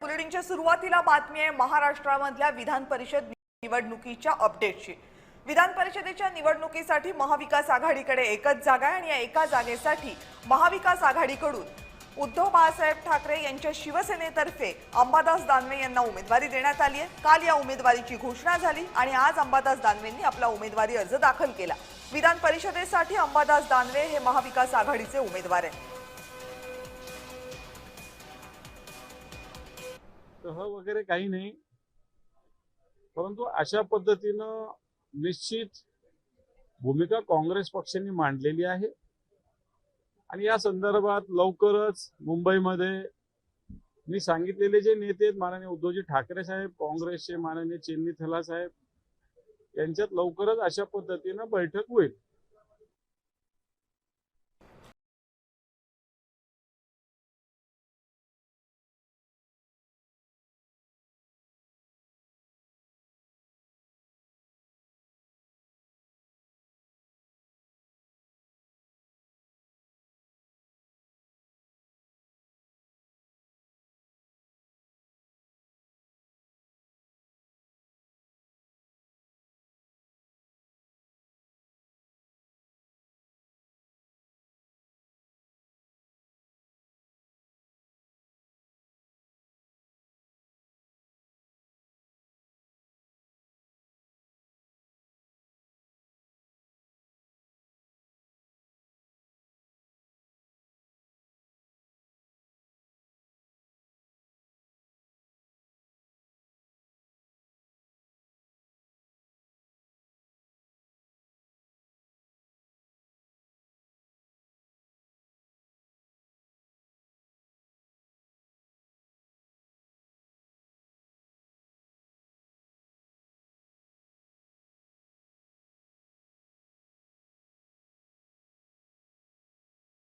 बुलेटिनच्या सुरुवातीला बातमी आहे महाराष्ट्रामधल्या विधान परिषद निवडणुकीच्या अपडेटची। विधान परिषदेच्या निवडणुकीसाठी महाविकास आघाडीकडे एकच जागा आहे आणि या एका जागेसाठी महाविकास आघाडीकडून उद्धव बाळासाहेब ठाकरे यांच्या शिवसेनेतर्फे अंबादास दानवे यांना उमेदवारी देण्यात आली आहे। काल या उमेदवारीची घोषणा झाली आणि आज अंबादास दानवेंनी आपला उमेदवारी अर्ज दाखल केला। विधान परिषदेसाठी अंबादास दानवे हे महाविकास आघाडीचे उमेदवार आहेत। वगैरे काही नाही, परंतु अशा पद्धतीनं निश्चित भूमिका काँग्रेस पक्षाने मांडलेली आहे आणि या संदर्भात लवकरच मुंबईमध्ये मी सांगितलेले जे नेते आहेत माननीय उद्धवजी ठाकरे साहेब, काँग्रेसचे माननीय चेन्नी थला साहेब यांच्यात लवकरच अशा पद्धतीनं बैठक होईल।